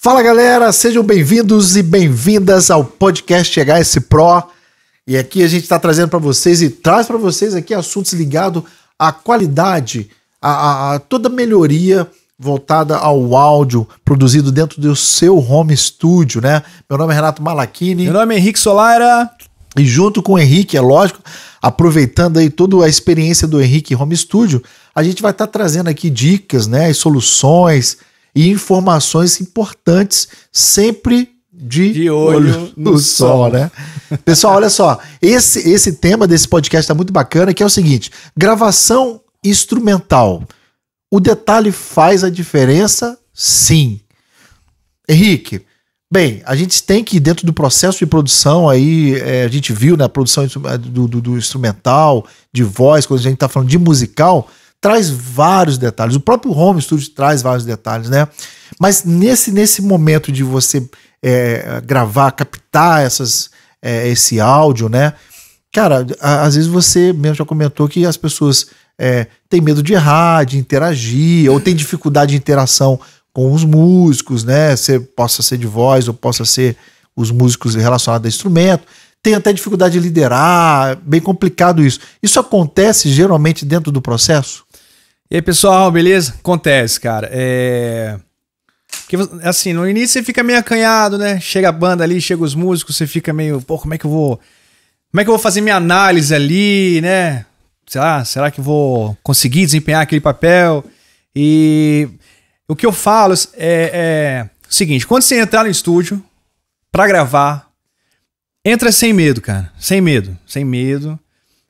Fala galera, sejam bem-vindos e bem-vindas ao podcast HS Pro. E aqui a gente está trazendo para vocês e traz para vocês aqui assuntos ligados à qualidade, a toda melhoria voltada ao áudio produzido dentro do seu home studio, né? Meu nome é Renato Malachini. Meu nome é Henrique Solara. E junto com o Henrique, é lógico, aproveitando aí toda a experiência do Henrique Home Studio, a gente vai estar trazendo aqui dicas, né, e soluções e informações importantes, sempre de olho no sol, né? Pessoal, olha só, esse tema desse podcast tá muito bacana, que é o seguinte: gravação instrumental. O detalhe faz a diferença? Sim. Henrique, bem, a gente tem que, dentro do processo de produção, aí a gente viu na produção do instrumental, de voz, quando a gente tá falando de musical, traz vários detalhes. O próprio home studio traz vários detalhes, né? Mas nesse momento de você gravar, captar esse áudio, né? Cara, às vezes você mesmo já comentou que as pessoas têm medo de errar, de interagir, ou tem dificuldade de interação com os músicos, né? Possa ser de voz ou possa ser os músicos relacionados a instrumento. Tem até dificuldade de liderar, bem complicado isso. Isso acontece geralmente dentro do processo? E aí, pessoal, beleza? Acontece, cara. Porque, assim, no início você fica meio acanhado, né? Chega a banda ali, chega os músicos, você fica meio, pô, como é que eu vou fazer minha análise ali, né? Será que eu vou conseguir desempenhar aquele papel? E o que eu falo é o seguinte: quando você entrar no estúdio pra gravar, entra sem medo, cara. Sem medo.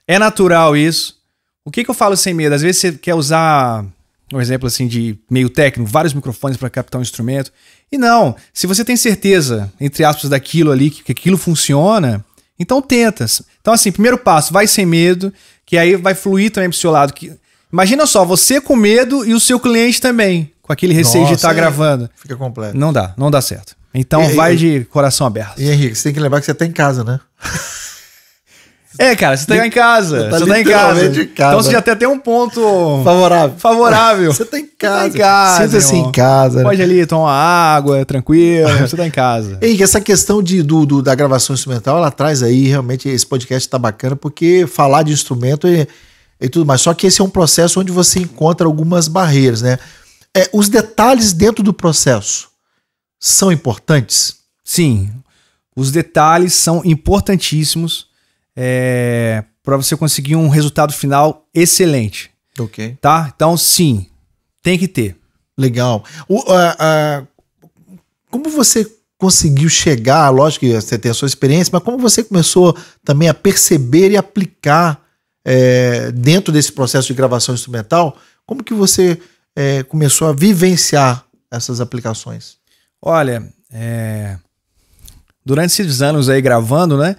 É natural isso. O que eu falo sem medo? Às vezes você quer usar, um exemplo assim de meio técnico, vários microfones para captar um instrumento. E não, se você tem certeza, entre aspas, daquilo ali, que aquilo funciona, então tenta. Então assim, primeiro passo, vai sem medo, que aí vai fluir também pro seu lado. Imagina só, você com medo e o seu cliente também, com aquele receio de estar gravando. Fica completo. Não dá certo. Então vai de coração aberto. E Henrique, você tem que lembrar que você tá em casa, né? Cara, você tá em casa. Você tá em casa. Então você já até tem um ponto favorável. Você tá em casa. Sinta-se em casa. Pode ali tomar água, tranquilo. Você tá em casa. Henrique, essa questão da gravação instrumental, ela traz aí, realmente, esse podcast tá bacana, porque falar de instrumento e tudo mais. Só que esse é um processo onde você encontra algumas barreiras, né? Os detalhes dentro do processo são importantes? Sim. Os detalhes são importantíssimos para você conseguir um resultado final excelente. Ok. Tá? Então, sim, tem que ter. Legal. Como você conseguiu chegar, lógico que você tem a sua experiência, mas como você começou também a perceber e aplicar dentro desse processo de gravação instrumental, como que você começou a vivenciar essas aplicações? Olha, durante esses anos aí gravando, né?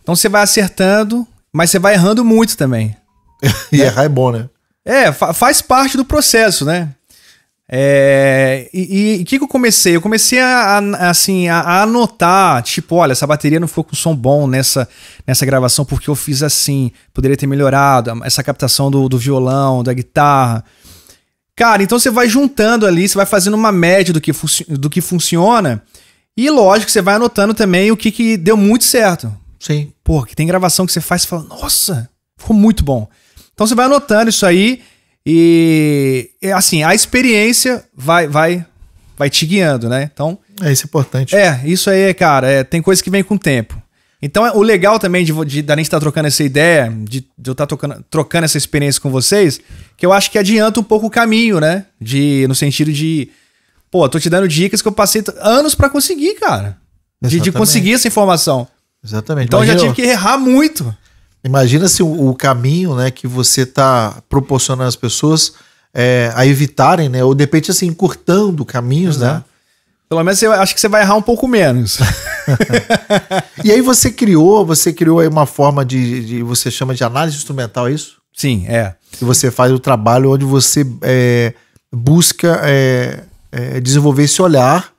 Então você vai acertando, mas você vai errando muito também. E errar é bom, né? Faz parte do processo, né? E o que eu comecei? Eu comecei a anotar, tipo, olha, essa bateria não ficou com som bom nessa gravação porque eu fiz assim, poderia ter melhorado, essa captação do violão, da guitarra. Cara, então você vai juntando ali, você vai fazendo uma média do que funciona e lógico que você vai anotando também o que deu muito certo. Sim. Pô, que tem gravação que você faz e fala, nossa, ficou muito bom. Então você vai anotando isso aí e assim, a experiência vai te guiando, né? Então, isso é importante. Isso aí, cara, tem coisa que vem com o tempo. Então o legal também da gente estar trocando essa ideia, de eu estar trocando essa experiência com vocês, que eu acho que adianta um pouco o caminho, né? No sentido de, pô, tô te dando dicas que eu passei anos pra conseguir, cara. De conseguir essa informação. Exatamente. Então eu já tive que errar muito. Imagina se o caminho, né, que você tá proporcionando às pessoas a evitarem, né? Ou de repente assim, encurtando caminhos, né? Pelo menos eu acho que você vai errar um pouco menos. E aí você criou aí uma forma você chama de análise instrumental, é isso? Sim, Que você faz o trabalho onde você busca desenvolver esse olhar,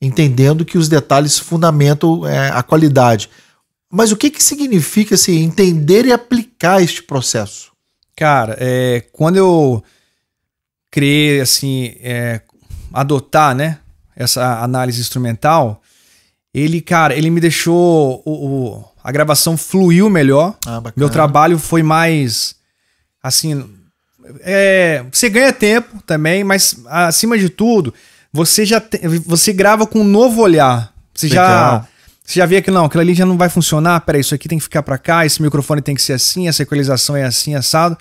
entendendo que os detalhes fundamentam a qualidade. Mas o que significa assim, entender e aplicar este processo? Cara, quando eu criei, assim, adotar, né, essa análise instrumental, ele, cara, ele me deixou... a gravação fluiu melhor. Meu trabalho foi mais... Assim... você ganha tempo também, mas acima de tudo, você grava com um novo olhar. Você já vê que não, aquilo ali já não vai funcionar. Peraí, isso aqui tem que ficar pra cá, esse microfone tem que ser assim, essa equalização é assim, assado.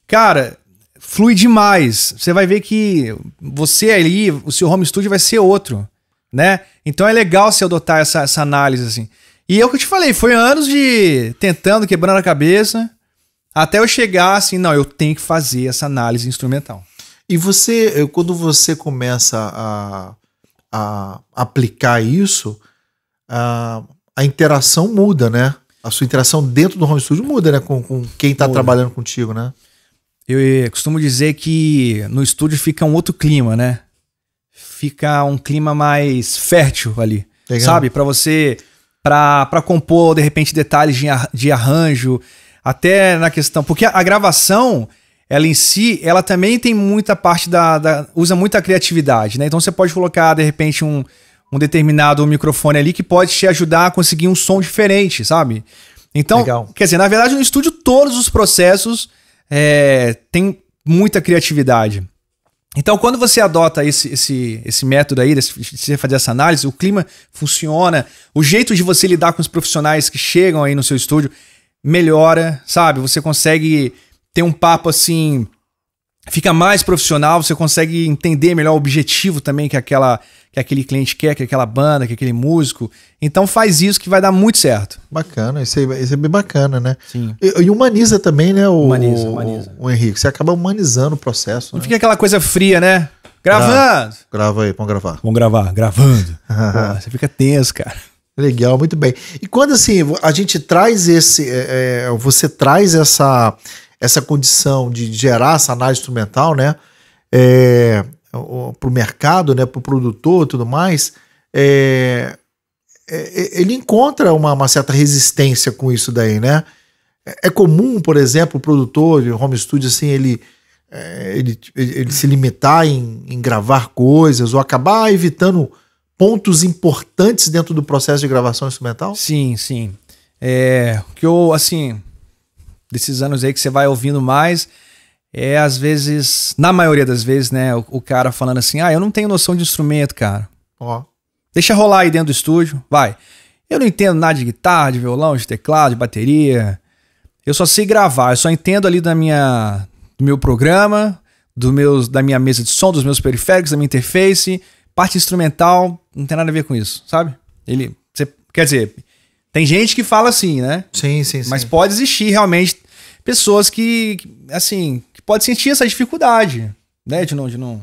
Cara, flui demais. Você vai ver que você ali, o seu home studio vai ser outro, né? Então é legal você adotar essa análise, assim. E é o que eu te falei, foi anos de tentando, quebrando a cabeça, até eu chegar assim, não, eu tenho que fazer essa análise instrumental. E você, quando você começa a aplicar isso, a interação muda, né? A sua interação dentro do home studio muda, né? Com quem tá trabalhando contigo, né? Eu costumo dizer que no estúdio fica um outro clima, né? Fica um clima mais fértil ali, legal. Sabe? Pra você, pra compor, de repente, detalhes de arranjo, até na questão... Porque a gravação, ela em si, ela também tem muita parte usa muita criatividade, né? Então você pode colocar, de repente, um determinado microfone ali que pode te ajudar a conseguir um som diferente, sabe? Então, legal. Quer dizer, na verdade, no estúdio, todos os processos tem muita criatividade. Então, quando você adota esse método aí, de você fazer essa análise, o clima funciona, o jeito de você lidar com os profissionais que chegam aí no seu estúdio melhora, sabe? Você consegue ter um papo assim, fica mais profissional, você consegue entender melhor o objetivo também que aquele cliente quer, que aquela banda, que aquele músico. Então faz isso que vai dar muito certo. Bacana, isso é bem bacana, né? Sim. E humaniza também, né? Humaniza. O Henrique, você acaba humanizando o processo. Não fica aquela coisa fria, né? Gravando! Grava aí, vamos gravar. Vamos gravar, gravando. Pô, você fica tenso, cara. Legal, muito bem. E quando assim, a gente traz você traz essa condição de gerar essa análise instrumental, né? Para o mercado, né? Para o produtor e tudo mais, ele encontra uma certa resistência com isso daí, né? É comum, por exemplo, o produtor de home studio assim, ele se limitar em gravar coisas ou acabar evitando pontos importantes dentro do processo de gravação instrumental? Sim, sim. O que eu, assim, desses anos aí que você vai ouvindo mais, às vezes, na maioria das vezes, né, o cara falando assim, eu não tenho noção de instrumento, cara. Deixa rolar aí dentro do estúdio, vai. Eu não entendo nada de guitarra, de violão, de teclado, de bateria. Eu só sei gravar, eu só entendo ali do meu programa, da minha mesa de som, dos meus periféricos, da minha interface. Parte instrumental não tem nada a ver com isso, sabe? Quer dizer, tem gente que fala assim, né? Sim. Mas pode existir realmente pessoas que podem sentir essa dificuldade, né? De não.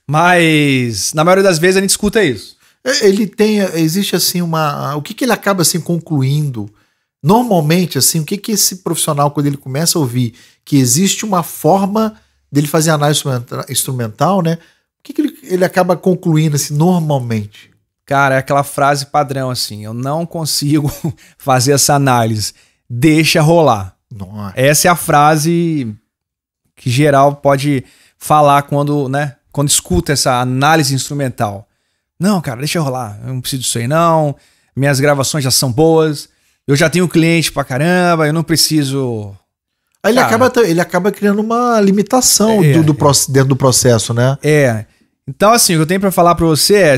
Mas na maioria das vezes a gente escuta isso. Existe assim o que ele acaba assim concluindo? Normalmente, assim, o que esse profissional, quando ele começa a ouvir que existe uma forma dele fazer análise instrumental, né? O que ele acaba concluindo assim, normalmente? Cara, é aquela frase padrão assim, eu não consigo fazer essa análise, deixa rolar. Nossa. Essa é a frase que geral pode falar quando escuta essa análise instrumental. Não, cara, deixa rolar, eu não preciso disso aí não, minhas gravações já são boas, eu já tenho cliente pra caramba, eu não preciso... Aí ele acaba criando uma limitação dentro do processo, né? Então, assim, o que eu tenho pra falar pra você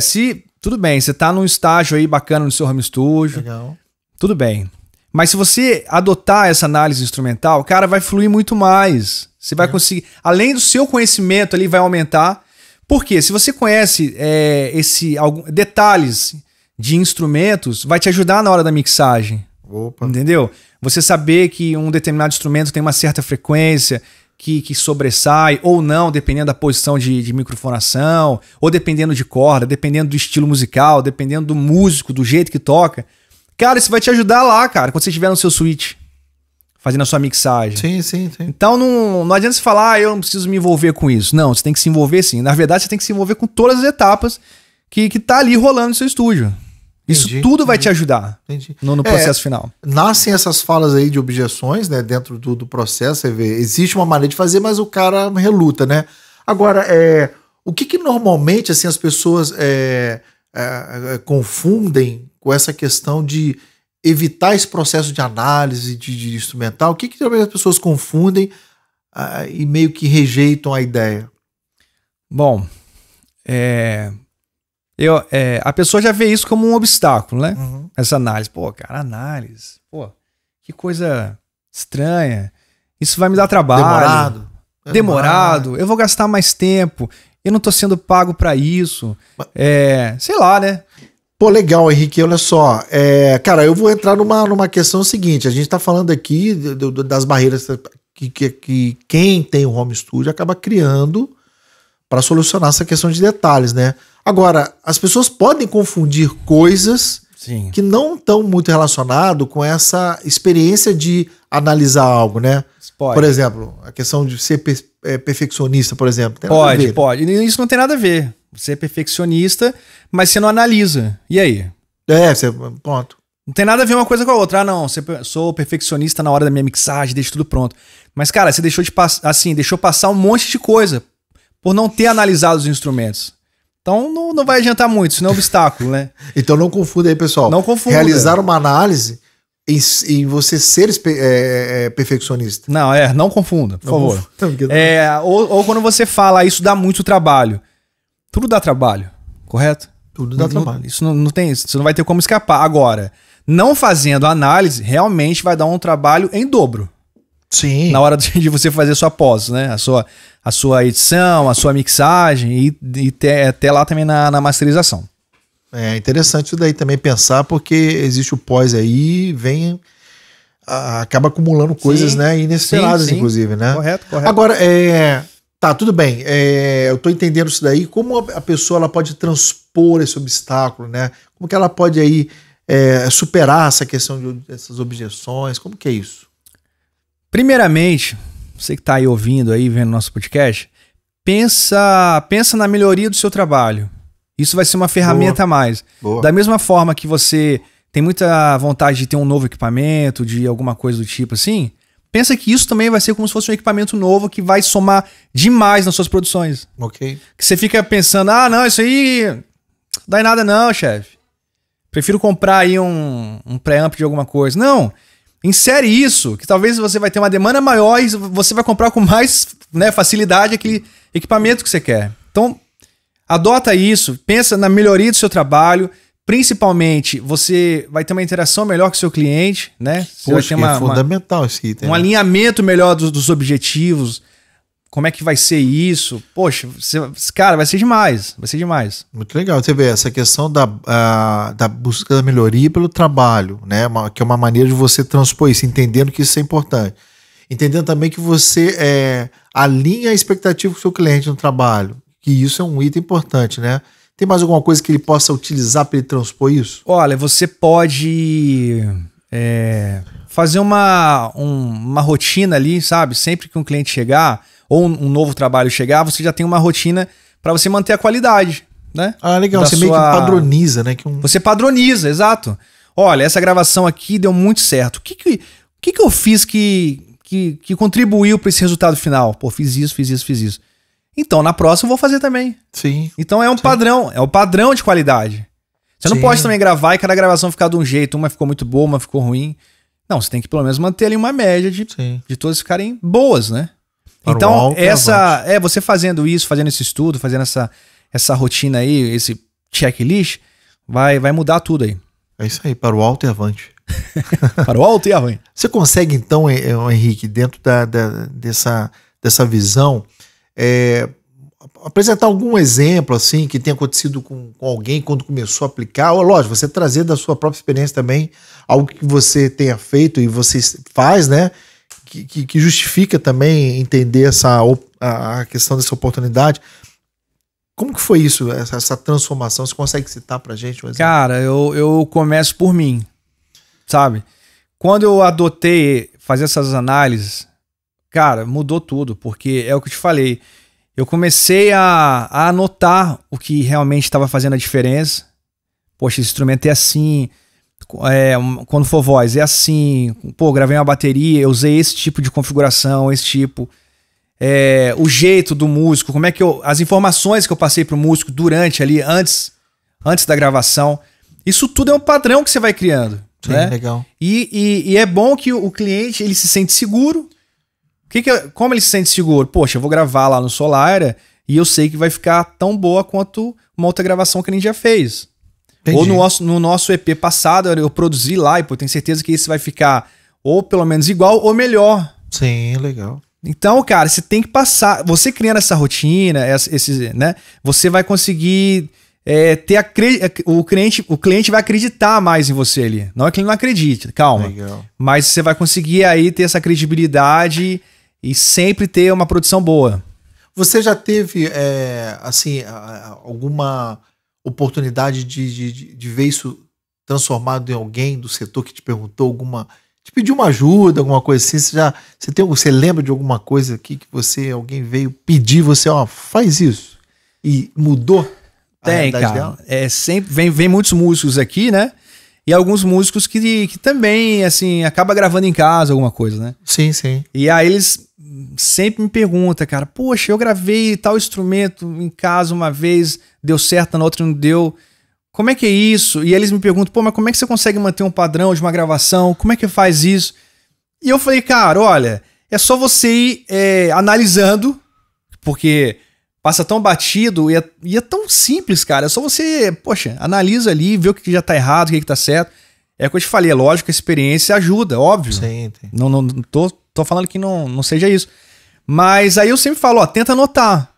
tudo bem, você tá num estágio aí bacana no seu home studio. Legal. Tudo bem. Mas se você adotar essa análise instrumental, cara, vai fluir muito mais. Você vai conseguir... Além do seu conhecimento ali, vai aumentar. Por quê? Se você conhece detalhes de instrumentos, vai te ajudar na hora da mixagem. Opa. Entendeu? Você saber que um determinado instrumento tem uma certa frequência que sobressai ou não, dependendo da posição de microfonação, ou dependendo de corda, dependendo do estilo musical, dependendo do músico, do jeito que toca. Cara, isso vai te ajudar lá, cara, quando você estiver no seu switch, fazendo a sua mixagem. Sim. Então não adianta você falar, eu não preciso me envolver com isso. Não, você tem que se envolver sim. Na verdade, você tem que se envolver com todas as etapas que tá ali rolando no seu estúdio. Isso tudo vai te ajudar no processo final. Nascem essas falas aí de objeções, né, dentro do processo. Você vê, existe uma maneira de fazer, mas o cara reluta, né? Agora, O que normalmente assim, as pessoas confundem com essa questão de evitar esse processo de análise de instrumental? O que talvez as pessoas confundem e meio que rejeitam a ideia? Bom, a pessoa já vê isso como um obstáculo, né? Uhum. Essa análise. Pô, cara, análise. Pô, que coisa estranha. Isso vai me dar trabalho. Demorado. Eu vou gastar mais tempo. Eu não tô sendo pago pra isso. Sei lá, né? Pô, legal, Henrique. Olha só. Cara, eu vou entrar numa questão seguinte. A gente tá falando aqui das barreiras que quem tem o home studio acaba criando para solucionar essa questão de detalhes, né? Agora, as pessoas podem confundir coisas Sim. que não estão muito relacionadas com essa experiência de analisar algo, né? Pode. Por exemplo, a questão de ser perfeccionista, por exemplo. Tem nada a ver. Pode. Isso não tem nada a ver. Você é perfeccionista, mas você não analisa. E aí? Ponto. Não tem nada a ver uma coisa com a outra. Ah, não, sou perfeccionista na hora da minha mixagem, deixo tudo pronto. Mas, cara, você deixou passar um monte de coisa por não ter analisado os instrumentos. Então não vai adiantar muito, isso não é um obstáculo, né? Então não confunda aí, pessoal. Não confunda. Realizar uma análise em você ser perfeccionista. Não confunda, por favor. Ou quando você fala, isso dá muito trabalho. Tudo dá trabalho, correto? Tudo dá trabalho. Isso não tem, você não vai ter como escapar. Agora, não fazendo análise, realmente vai dar um trabalho em dobro. Sim. Na hora de você fazer a sua pós, né? A sua edição, a sua mixagem e até lá também na masterização. É interessante isso daí também pensar, porque existe o pós aí, acaba acumulando coisas, né, inesperadas, sim. Inclusive, né? Correto. Agora, tá, tudo bem. Eu tô entendendo isso daí. Como a pessoa ela pode transpor esse obstáculo, né? Como que ela pode aí superar essa questão dessas objeções? Como que é isso? Primeiramente, você que tá aí ouvindo, aí vendo nosso podcast, pensa na melhoria do seu trabalho. Isso vai ser uma ferramenta a mais. Boa. Da mesma forma que você tem muita vontade de ter um novo equipamento, de alguma coisa do tipo assim, pensa que isso também vai ser como se fosse um equipamento novo que vai somar demais nas suas produções. Ok. Que você fica pensando, não, isso aí não dá em nada não, chefe. Prefiro comprar aí um preamp de alguma coisa. Não, insere isso, que talvez você vai ter uma demanda maior e você vai comprar com mais, né, facilidade aquele equipamento que você quer. Então, adota isso, pensa na melhoria do seu trabalho, principalmente você vai ter uma interação melhor com o seu cliente, né? Você Poxa, vai ter é fundamental esse item. Um alinhamento melhor dos objetivos, como é que vai ser isso. Poxa, cara, vai ser demais, Muito legal, você vê essa questão da busca da melhoria pelo trabalho, né? Que é uma maneira de você transpor isso, entendendo que isso é importante. Entendendo também que você alinha a expectativa com o seu cliente no trabalho. Que isso é um item importante, né? Tem mais alguma coisa que ele possa utilizar para ele transpor isso? Olha, você pode fazer uma rotina ali, sabe? Sempre que um cliente chegar, ou um novo trabalho chegar, você já tem uma rotina para você manter a qualidade, né? Ah, legal. Você meio que padroniza, né? Você padroniza, exato. Olha, essa gravação aqui deu muito certo. O que eu fiz que contribuiu para esse resultado final? Pô, fiz isso. Então, na próxima eu vou fazer também. Sim. Então é um padrão, é o padrão de qualidade. Você não pode também gravar e cada gravação ficar de um jeito, uma ficou muito boa, uma ficou ruim. Não, você tem que pelo menos manter ali uma média de todas ficarem boas, né? Para então, você fazendo isso, fazendo esse estudo, fazendo essa rotina aí, esse checklist, vai mudar tudo aí. É isso aí, para o alto e avante. Para o alto e avante. Você consegue então, Henrique, dentro dessa visão, apresentar algum exemplo assim que tenha acontecido com alguém quando começou a aplicar? Ou, lógico, você trazer da sua própria experiência também algo que você tenha feito e você faz, né? Que justifica também entender a questão dessa oportunidade. Como que foi isso, essa transformação? Você consegue citar pra gente um exemplo? Cara, eu começo por mim, sabe? Quando eu adotei fazer essas análises, cara, mudou tudo, porque é o que eu te falei. Eu comecei a anotar o que realmente estava fazendo a diferença. Poxa, esse instrumento é assim, quando for voz, é assim. Pô, gravei uma bateria, eu usei esse tipo de configuração, esse tipo. o jeito do músico, como é que as informações que eu passei pro músico durante ali, antes da gravação. Isso tudo é um padrão que você vai criando. Sim, né? legal. E é bom que o cliente ele se sente seguro. Como ele se sente seguro? Poxa, eu vou gravar lá no Solara e eu sei que vai ficar tão boa quanto uma outra gravação que a gente já fez. Entendi. Ou no nosso EP passado, eu produzi lá e pô, tenho certeza que esse vai ficar ou pelo menos igual ou melhor. Sim, legal. Então, cara, você tem que passar... Você criando essa rotina, né? Você vai conseguir o cliente vai acreditar mais em você ali. Não é que ele não acredite, calma. Legal. Mas você vai conseguir aí ter essa credibilidade e sempre ter uma produção boa. Você já teve, assim, alguma oportunidade de ver isso transformado em alguém do setor que te perguntou te pediu uma ajuda, alguma coisa assim? Você lembra de alguma coisa aqui que alguém veio pedir, você, faz isso e mudou a realidade dela? Sempre vem muitos músicos aqui, né? E alguns músicos que também, assim, acaba gravando em casa alguma coisa, né? Sim, sim. E aí eles sempre me perguntam, cara, poxa, eu gravei tal instrumento em casa uma vez, deu certo, na outra não deu. Como é que é isso? E eles me perguntam, pô, mas como é que você consegue manter um padrão de uma gravação? Como é que faz isso? E eu falei, cara, olha, é só você ir analisando, porque passa tão batido e é tão simples, cara. É só você, poxa, analisa ali, vê o que já tá errado, o que tá certo. É o que eu te falei, é lógico que a experiência ajuda, óbvio. Sim. Não tô falando que não seja isso. Mas aí eu sempre falo, tenta anotar.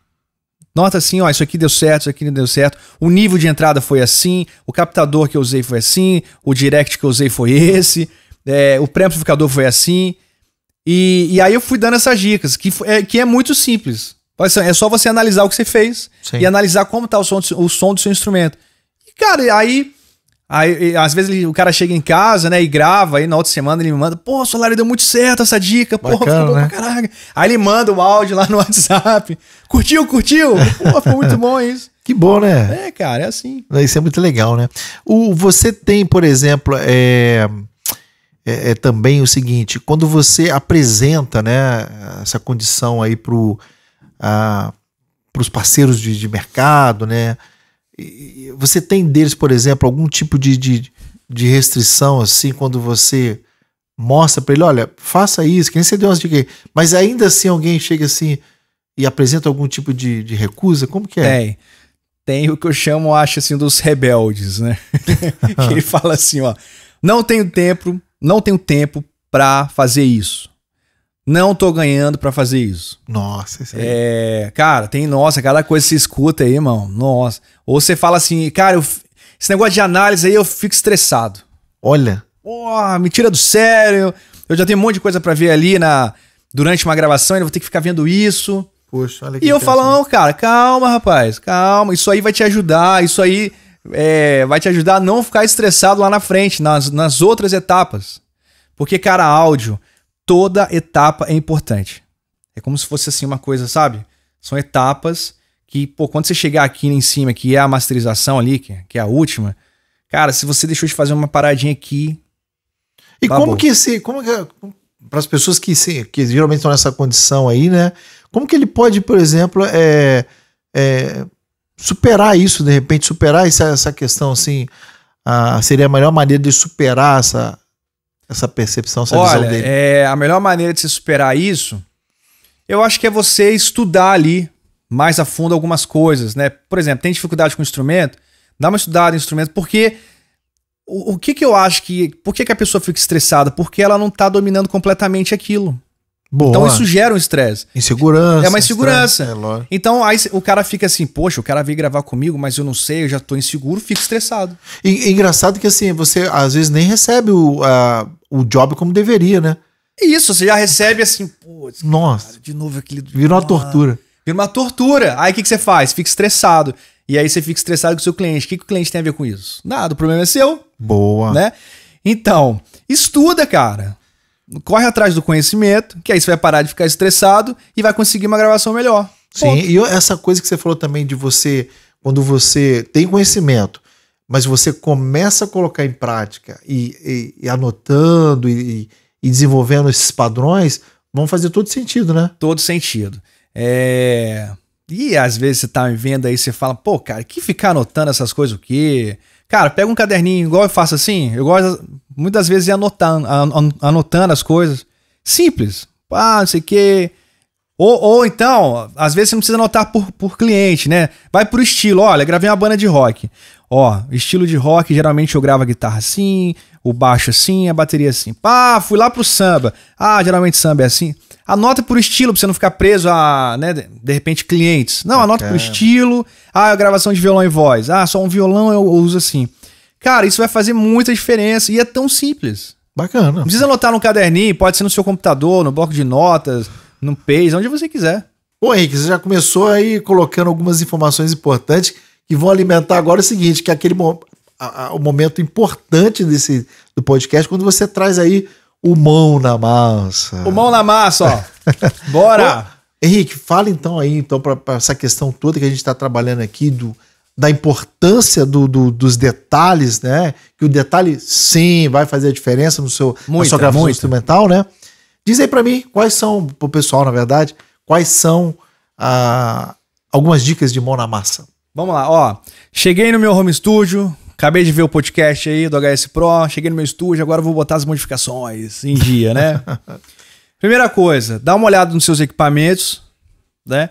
Nota assim, isso aqui deu certo, isso aqui não deu certo. O nível de entrada foi assim, o captador que eu usei foi assim, o direct que eu usei foi esse, o pré-amplificador foi assim. E aí eu fui dando essas dicas, que é muito simples. É só você analisar o que você fez. Sim. E analisar como tá o som do seu instrumento. E, cara, aí às vezes o cara chega em casa, né, e grava, aí na outra semana ele me manda, pô, Solara, deu muito certo essa dica, pô, ficou bom pra caralho. Aí ele manda o áudio lá no WhatsApp, curtiu? Pô, ficou muito bom isso. Que bom, né? Cara, é assim. Isso é muito legal, né? Você tem, por exemplo, também o seguinte, quando você apresenta, né, essa condição aí pros parceiros de mercado, né? Você tem deles, por exemplo, algum tipo de restrição, assim, quando você mostra para ele, olha, faça isso, que nem você deu umas dicas aí, mas ainda assim alguém chega assim e apresenta algum tipo de recusa? Como que é? Tem o que eu chamo, acho assim, dos rebeldes, né? Que ele fala assim, não tenho tempo para fazer isso. Não tô ganhando pra fazer isso. Nossa, isso aí. Cara, cada coisa que você escuta aí, irmão. Nossa. Ou você fala assim, cara, esse negócio de análise aí eu fico estressado. Olha. Me tira do sério. Eu já tenho um monte de coisa pra ver ali durante uma gravação, ainda vou ter que ficar vendo isso. Poxa, olha que E eu falo, não, cara, calma, rapaz, calma. Isso aí vai te ajudar, vai te ajudar a não ficar estressado lá na frente, nas outras etapas. Porque, cara, áudio... Toda etapa é importante. É como se fosse assim uma coisa, sabe? São etapas que, quando você chegar aqui em cima, que é a masterização ali, que é a última, cara, se você deixou de fazer uma paradinha aqui... E como que para as pessoas que geralmente estão nessa condição aí, né? Como que ele pode, por exemplo, superar isso, de repente, superar essa questão, assim, seria a melhor maneira de superar essa percepção, essa visão dele? A melhor maneira de se superar isso, eu acho que é você estudar ali mais a fundo algumas coisas, né? Por exemplo, tem dificuldade com o instrumento, dá uma estudada no instrumento, porque o que eu acho por que a pessoa fica estressada? Porque ela não tá dominando completamente aquilo. Boa. Então isso gera um estresse. Insegurança. É uma insegurança. Lógico. Então aí o cara fica assim, poxa, o cara veio gravar comigo, mas eu não sei, eu já tô inseguro, fico estressado. E engraçado que assim, você às vezes nem recebe o job como deveria, né? Isso, você já recebe assim, putz, nossa, cara, de novo aquele... Vira uma tortura. Vira uma tortura. Aí o que você faz? Fica estressado. E aí você fica estressado com o seu cliente. O que o cliente tem a ver com isso? Nada, o problema é seu. Boa. Né? Então, estuda, cara. Corre atrás do conhecimento, que aí você vai parar de ficar estressado e vai conseguir uma gravação melhor. Sim, ponto. E essa coisa que você falou também de você, quando você tem conhecimento, mas você começa a colocar em prática e anotando e desenvolvendo esses padrões, vão fazer todo sentido, né? Todo sentido. E às vezes você tá me vendo aí, você fala, pô, cara, que ficar anotando essas coisas o quê? Cara, pega um caderninho, igual eu faço assim, eu gosto muitas vezes de anotando as coisas. Simples. Não sei o quê. Ou então, às vezes você não precisa anotar por cliente, né? Vai por estilo. Olha, gravei uma banda de rock. Ó, estilo de rock, geralmente eu gravo a guitarra assim, o baixo assim, a bateria assim. Fui lá pro samba. Geralmente samba é assim. Anota por estilo, pra você não ficar preso a, né, de repente, clientes. Não, anota por estilo. A gravação de violão e voz. Só um violão eu uso assim. Cara, isso vai fazer muita diferença e é tão simples. Bacana. Não precisa anotar no caderninho, pode ser no seu computador, no bloco de notas, no Pace, onde você quiser. Ô, Henrique, você já começou aí colocando algumas informações importantes que vão alimentar agora o seguinte, que é aquele o momento importante do podcast, quando você traz aí o mão na massa. O mão na massa, ó. Bora! Ô, Henrique, fala então aí, para essa questão toda que a gente está trabalhando aqui, da importância dos detalhes, né? Que o detalhe, sim, vai fazer a diferença na sua gravação instrumental, né? Diz aí para mim, quais são, pro pessoal, na verdade, quais são algumas dicas de mão na massa. Vamos lá, ó. Cheguei no meu home studio, acabei de ver o podcast aí do HS Pro, cheguei no meu estúdio, agora eu vou botar as modificações em dia, né? Primeira coisa, dá uma olhada nos seus equipamentos, né?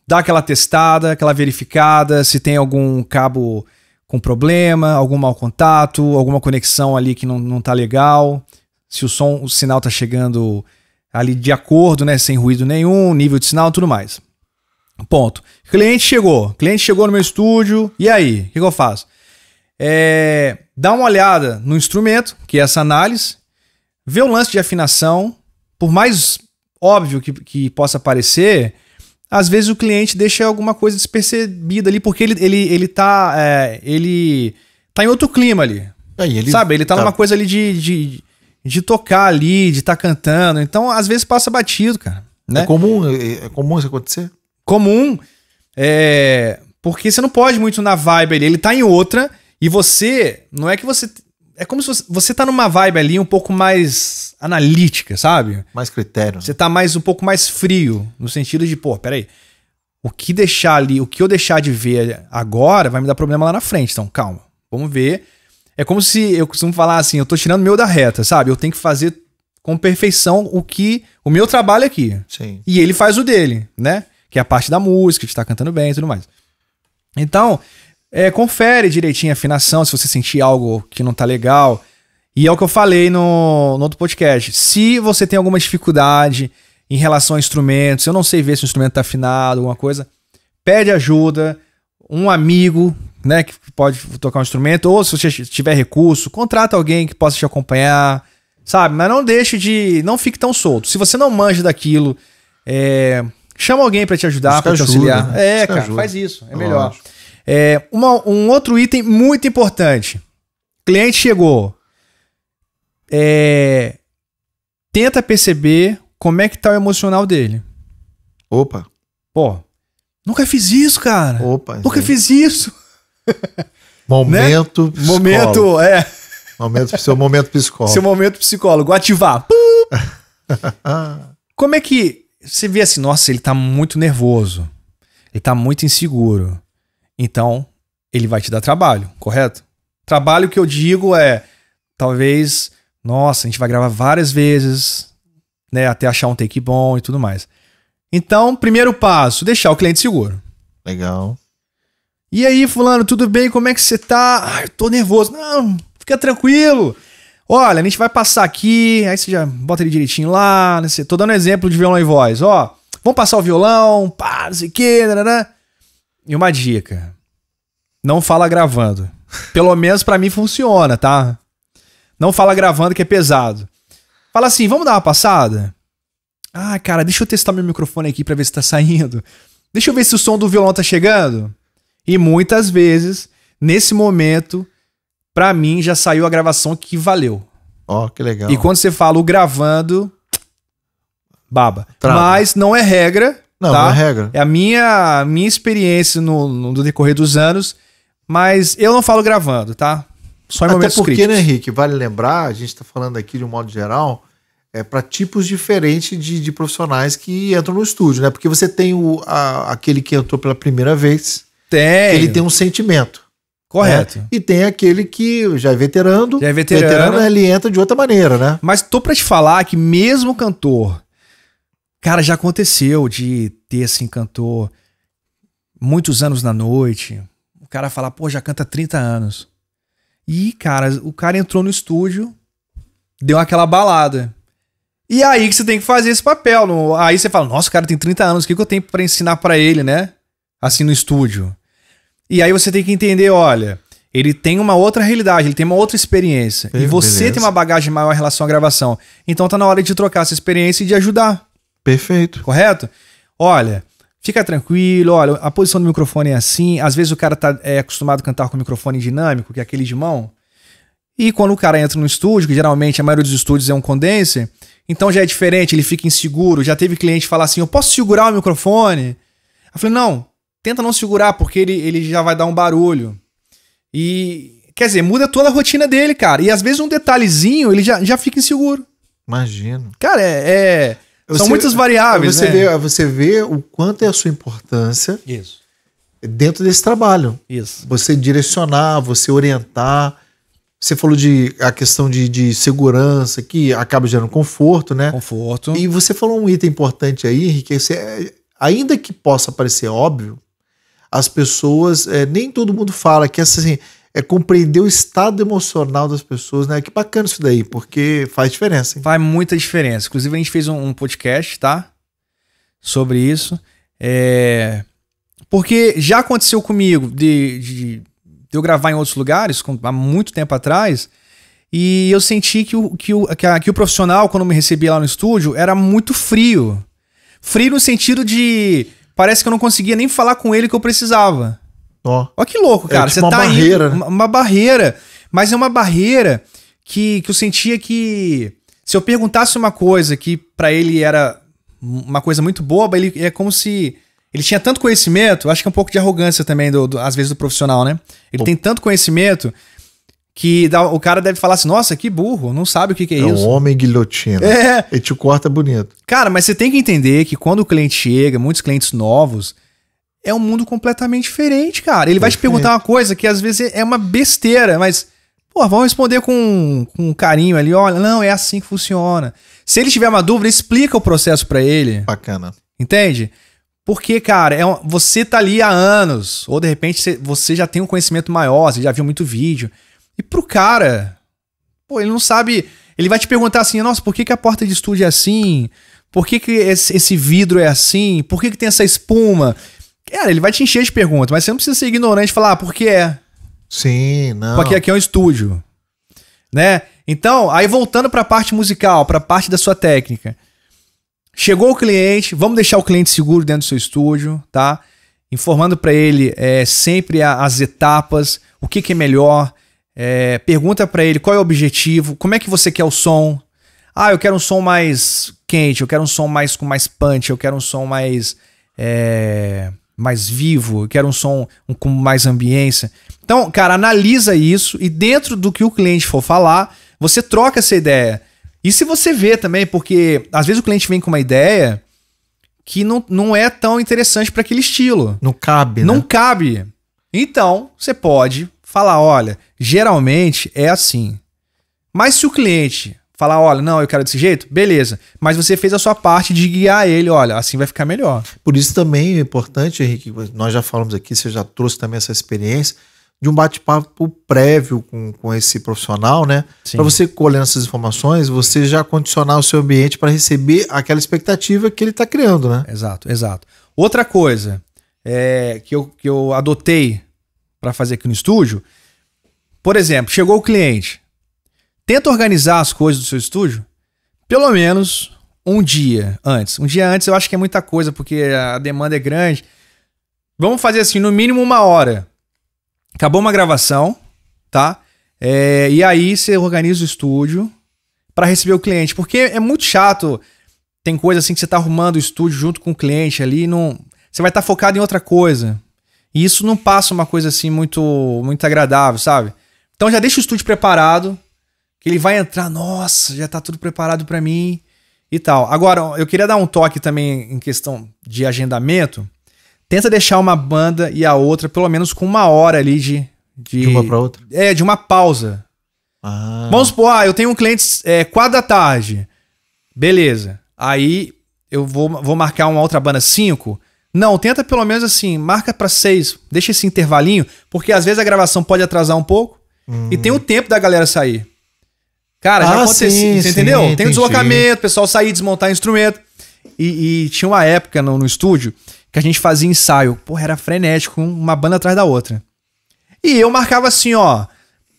Dá aquela testada, aquela verificada, se tem algum cabo com problema, algum mau contato, alguma conexão ali que não tá legal, se o sinal tá chegando ali de acordo, né? Sem ruído nenhum, nível de sinal, tudo mais. Ponto. Cliente chegou no meu estúdio, e aí? O que eu faço? Dá uma olhada no instrumento, que é essa análise, vê o lance de afinação, por mais óbvio que possa parecer, às vezes o cliente deixa alguma coisa despercebida ali, porque ele tá em outro clima ali. Sabe? Ele tá numa coisa ali de tocar ali, de estar cantando, então às vezes passa batido, cara. Né? É comum isso acontecer? Comum, porque você não pode muito na vibe ali, ele tá em outra, e você, não é que você... É como se você tá numa vibe ali um pouco mais analítica, sabe? Mais critério. Você tá um pouco mais frio, no sentido de, peraí, o que eu deixar de ver agora vai me dar problema lá na frente, então calma, vamos ver. É como se, eu costumo falar assim, eu tô tirando o meu da reta, sabe? Eu tenho que fazer com perfeição o meu trabalho aqui. Sim. E ele faz o dele, né? Que é a parte da música, de estar cantando bem e tudo mais. Então, confere direitinho a afinação, se você sentir algo que não tá legal. E é o que eu falei no outro podcast. Se você tem alguma dificuldade em relação a instrumentos, eu não sei ver se o instrumento tá afinado, alguma coisa, pede ajuda, um amigo, né, que pode tocar um instrumento, ou se você tiver recurso, contrata alguém que possa te acompanhar, sabe? Mas não fique tão solto. Se você não manja daquilo, chama alguém pra te ajudar, pra te auxiliar. Né? Cara, faz isso. É melhor. Um outro item muito importante. Cliente chegou. Tenta perceber como é que tá o emocional dele. Opa. Nunca fiz isso, cara. Nunca fiz isso. Momento psicólogo. Seu momento psicólogo. Seu momento psicólogo. Ativar. Como é que... Você vê assim, nossa, ele tá muito nervoso. Ele tá muito inseguro. Então, ele vai te dar trabalho, correto? Trabalho que eu digo talvez, nossa, a gente vai gravar várias vezes, né, até achar um take bom e tudo mais. Então, primeiro passo, deixar o cliente seguro. Legal. E aí, fulano, tudo bem? Como é que você tá? Eu tô nervoso. Não, fica tranquilo. Olha, a gente vai passar aqui, aí você já bota ele direitinho lá, né? Tô dando exemplo de violão e voz. Vamos passar o violão, não sei o quê, né? E uma dica, não fala gravando. Pelo menos pra mim funciona, tá? Não fala gravando que é pesado. Fala assim, vamos dar uma passada? Cara, deixa eu testar meu microfone aqui pra ver se tá saindo. Deixa eu ver se o som do violão tá chegando. E muitas vezes, nesse momento... Pra mim, já saiu a gravação que valeu. Que legal. E quando você fala o gravando, baba. Trava. Mas não é regra. Não, tá? não é regra. É a minha experiência no decorrer dos anos. Mas eu não falo gravando, tá? Só em momentos críticos. Até porque, né, Henrique, vale lembrar, a gente tá falando aqui de um modo geral, para tipos diferentes de profissionais que entram no estúdio, né? Porque você tem aquele que entrou pela primeira vez, que ele tem um sentimento. Correto. Né? E tem aquele que já é veterano. Ele entra de outra maneira, né? Mas tô pra te falar que mesmo cantor, cara, já aconteceu de ter assim cantor muitos anos na noite, o cara fala, pô, já canta 30 anos. E, cara, o cara entrou no estúdio, deu aquela balada. E aí que você tem que fazer esse papel. Aí você fala, nossa, o cara tem 30 anos, o que eu tenho pra ensinar pra ele, né? Assim, no estúdio. E aí você tem que entender, olha, ele tem uma outra realidade, ele tem uma outra experiência. E você tem uma bagagem maior em relação à gravação. Então tá na hora de trocar essa experiência e de ajudar. Perfeito. Correto? Olha, fica tranquilo, olha, a posição do microfone é assim. Às vezes o cara tá acostumado a cantar com microfone dinâmico, que é aquele de mão. E quando o cara entra no estúdio, que geralmente a maioria dos estúdios é um condenser, então já é diferente, ele fica inseguro. Já teve cliente falar assim, eu posso segurar o microfone? Eu falei, não, tenta não segurar, porque ele já vai dar um barulho. E, quer dizer, muda toda a rotina dele, cara. E às vezes um detalhezinho, ele já fica inseguro. Imagino. Cara, são muitas variáveis, você vê o quanto é a sua importância dentro desse trabalho. Isso. Você direcionar, você orientar. Você falou a questão de segurança, que acaba gerando conforto, né? Conforto. E você falou um item importante aí, Henrique, ainda que possa parecer óbvio, as pessoas, nem todo mundo fala, que assim, compreender o estado emocional das pessoas, né? Que bacana isso daí, porque faz diferença. Hein? Faz muita diferença. Inclusive a gente fez um podcast, tá? Sobre isso. Porque já aconteceu comigo de eu gravar em outros lugares, há muito tempo atrás, e eu senti que o profissional, quando me recebia lá no estúdio, era muito frio. Frio no sentido de... Parece que eu não conseguia nem falar com ele que eu precisava. Ó que louco, cara. Tipo uma barreira, né? Uma barreira. Mas é uma barreira que eu sentia que... Se eu perguntasse uma coisa que pra ele era uma coisa muito boba, ele é como se... Ele tinha tanto conhecimento, acho que é um pouco de arrogância também, às vezes, do profissional, né? Ele tem tanto conhecimento que o cara deve falar assim, nossa, que burro, não sabe o que é isso. É um homem guilhotina. Ele te corta bonito. Cara, mas você tem que entender que quando o cliente chega, muitos clientes novos, é um mundo completamente diferente, cara. Ele vai te perguntar uma coisa que às vezes é uma besteira, mas, pô, vamos responder com carinho ali, olha, não, é assim que funciona. Se ele tiver uma dúvida, explica o processo pra ele. Bacana. Entende? Porque, cara, você tá ali há anos, ou de repente você já tem um conhecimento maior, você já viu muito vídeo. E pro cara, pô, ele não sabe. Ele vai te perguntar assim: nossa, por que a porta de estúdio é assim? Por que esse vidro é assim? Por que tem essa espuma? Cara, ele vai te encher de perguntas, mas você não precisa ser ignorante e falar, por que é? Sim, não. Porque aqui é um estúdio. Né? Então, aí voltando pra parte musical, pra parte da sua técnica. Chegou o cliente, vamos deixar o cliente seguro dentro do seu estúdio, tá? Informando para ele sempre as etapas, o que é melhor, pergunta para ele qual é o objetivo, como é que você quer o som. Ah, eu quero um som mais quente, eu quero um som com mais punch, eu quero um som mais vivo, eu quero um som com mais ambiência. Então, cara, analisa isso e dentro do que o cliente for falar, você troca essa ideia. E se você vê também, porque às vezes o cliente vem com uma ideia que não é tão interessante para aquele estilo. Não cabe, Não cabe. Então, você pode falar, olha, geralmente é assim. Mas se o cliente falar, olha, não, eu quero desse jeito, beleza. Mas você fez a sua parte de guiar ele, olha, assim vai ficar melhor. Por isso também é importante, Henrique, nós já falamos aqui, você já trouxe também essa experiência de um bate-papo prévio com esse profissional, né? Para você colhendo essas informações, você já condicionar o seu ambiente para receber aquela expectativa que ele está criando, né? Exato, exato. Outra coisa que eu adotei para fazer aqui no estúdio, por exemplo, chegou o cliente, tenta organizar as coisas do seu estúdio pelo menos um dia antes. Um dia antes eu acho que é muita coisa, porque a demanda é grande. Vamos fazer assim, no mínimo 1 hora. Acabou uma gravação, tá? E aí você organiza o estúdio para receber o cliente. Porque é muito chato. Tem coisa assim que você tá arrumando o estúdio junto com o cliente ali. Você vai estar focado em outra coisa. E isso não passa uma coisa assim muito, muito agradável, sabe? Então já deixa o estúdio preparado. que ele vai entrar, nossa, já tá tudo preparado pra mim e tal. Agora, eu queria dar um toque também em questão de agendamento. Tenta deixar uma banda e a outra pelo menos com 1 hora ali de uma pra outra? De uma pausa. Vamos supor, eu tenho um cliente 4 da tarde. Beleza. Aí eu vou marcar uma outra banda 5. Não, tenta pelo menos assim, marca pra 6. Deixa esse intervalinho, porque às vezes a gravação pode atrasar um pouco e tem o tempo da galera sair. Cara, já aconteceu, você entendeu? Tem o deslocamento, o pessoal sair, desmontar instrumento. E tinha uma época no estúdio que a gente fazia ensaio. Porra, era frenético, uma banda atrás da outra. E eu marcava assim, ó,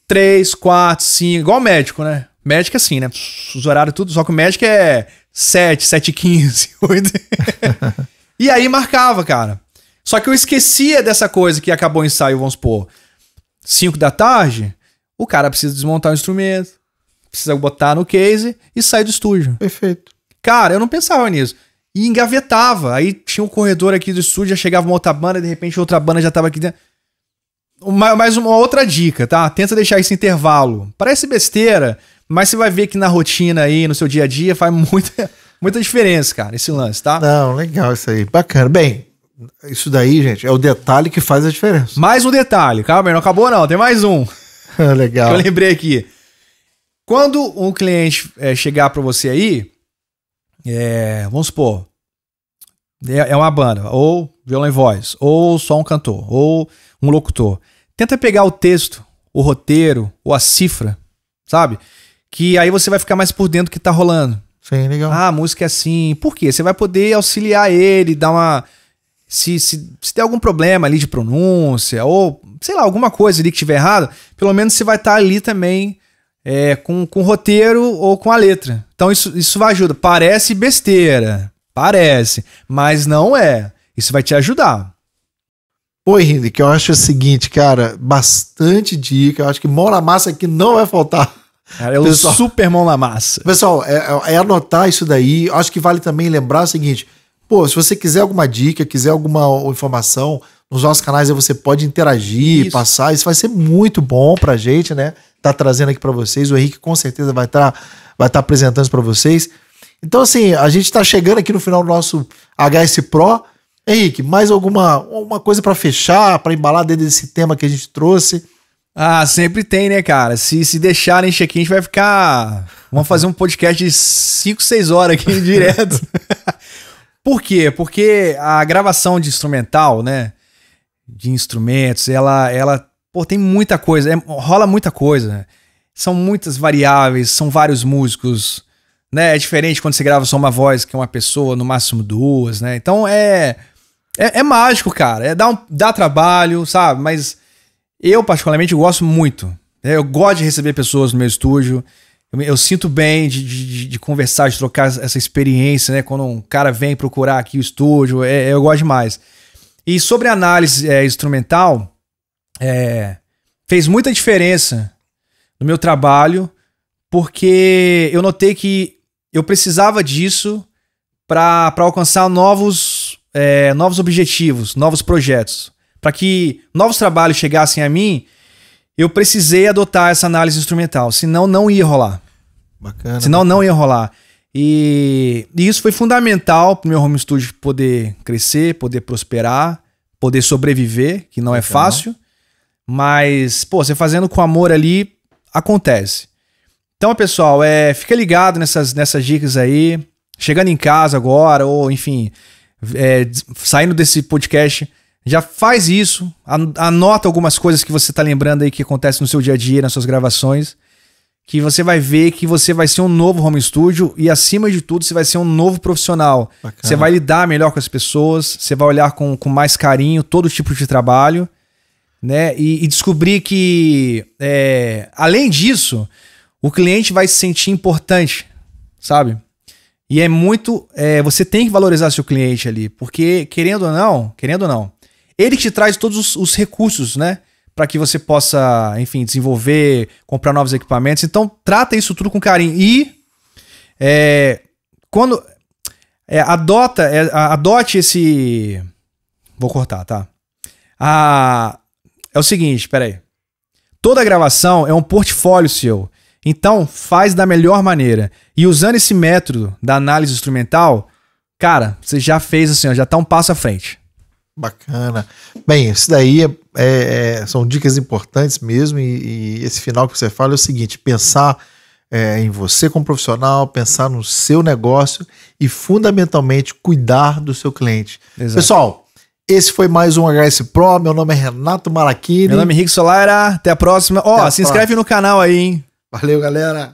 3, 4, 5, igual médico, né? Médico é assim, né? Os horários tudo, só que o médico é 7, 7h15, 8. E aí marcava, cara. Só que eu esquecia dessa coisa que acabou o ensaio, vamos supor, 5 da tarde, o cara precisa desmontar o instrumento, precisa botar no case e sair do estúdio. Perfeito. Cara, eu não pensava nisso. E engavetava. Aí tinha um corredor aqui do estúdio, já chegava uma outra banda, de repente outra banda já tava aqui dentro. Mais uma outra dica, tá? Tenta deixar esse intervalo. Parece besteira, mas você vai ver que na rotina aí, no seu dia a dia, faz muita diferença, cara, esse lance, tá? Não, legal isso aí. Bacana. Bem, isso daí, gente, é o detalhe que faz a diferença. Mais um detalhe. Calma aí, não acabou não. Tem mais um. Legal. Que eu lembrei aqui. Quando um cliente chegar pra você aí, vamos supor, é uma banda, ou violão e voz, ou só um cantor, ou um locutor. Tenta pegar o texto, o roteiro, ou a cifra, sabe? Que aí você vai ficar mais por dentro do que tá rolando. Sim, legal. Ah, a música é assim. Por quê? Você vai poder auxiliar ele, dar uma... Se tem algum problema ali de pronúncia, ou, sei lá, alguma coisa ali que tiver errado, pelo menos você vai estar ali também com o roteiro ou com a letra. Então isso vai ajudar. Parece besteira, parece, mas não é. Isso vai te ajudar. Pô, Henrique, eu acho o seguinte, cara, bastante dica. Eu acho que mão na massa aqui não vai faltar. Cara, eu super mão na massa. Pessoal, é anotar isso daí. Eu acho que vale também lembrar o seguinte, pô, se você quiser alguma dica, quiser alguma informação, nos nossos canais aí você pode interagir, passar. Isso vai ser muito bom pra gente, né? Tá trazendo aqui pra vocês. O Henrique com certeza vai tá apresentando isso pra vocês. Então, assim, a gente tá chegando aqui no final do nosso HS Pro. Henrique, mais uma coisa pra fechar, pra embalar dentro desse tema que a gente trouxe? Ah, sempre tem, né, cara? Se deixarem check-in, a gente vai ficar... Vamos fazer um podcast de 5, 6 horas aqui direto. Por quê? Porque a gravação de instrumental, né? De instrumentos, ela pô, tem muita coisa, rola muita coisa. São muitas variáveis, são vários músicos, né? É diferente quando você grava só uma voz, que é uma pessoa, no máximo 2, né? Então é mágico, cara. Dá trabalho, sabe? Mas eu, particularmente, gosto muito. Eu gosto de receber pessoas no meu estúdio. Eu sinto bem de conversar, de trocar essa experiência, né? Quando um cara vem procurar aqui o estúdio, eu gosto demais. E sobre a análise instrumental, fez muita diferença no meu trabalho, porque eu notei que eu precisava disso para alcançar novos objetivos, novos projetos. Para que novos trabalhos chegassem a mim, eu precisei adotar essa análise instrumental, senão não ia rolar. Bacana. Senão não ia rolar. E isso foi fundamental para o meu home studio poder crescer, poder prosperar, poder sobreviver, que não é fácil. Mas, pô, você fazendo com amor ali, acontece. Então, pessoal, fica ligado nessas dicas aí. Chegando em casa agora, ou enfim, saindo desse podcast, já faz isso. Anota algumas coisas que você tá lembrando aí que acontece no seu dia a dia, nas suas gravações, que você vai ver que você vai ser um novo home studio e, acima de tudo, você vai ser um novo profissional. Bacana. Você vai lidar melhor com as pessoas, você vai olhar com mais carinho todo tipo de trabalho, né? E descobrir que, além disso, o cliente vai se sentir importante, sabe? E você tem que valorizar seu cliente ali, porque, querendo ou não, ele te traz todos os recursos, né? Para que você possa, enfim, desenvolver, comprar novos equipamentos. Então, trata isso tudo com carinho. E quando adote esse... Vou cortar, tá? É o seguinte, peraí. Toda gravação é um portfólio seu. Então, faz da melhor maneira. E usando esse método da análise instrumental, cara, você já fez assim, ó, já tá um passo à frente. Bacana. Bem, isso daí são dicas importantes mesmo, e esse final que você fala é o seguinte: pensar em você como profissional, pensar no seu negócio e fundamentalmente cuidar do seu cliente. Exato. Pessoal, esse foi mais um HS Pro. Meu nome é Renato Marachini. Meu nome é Henrique Solara. Até a próxima. Ó, se inscreve no canal aí, hein? Valeu, galera.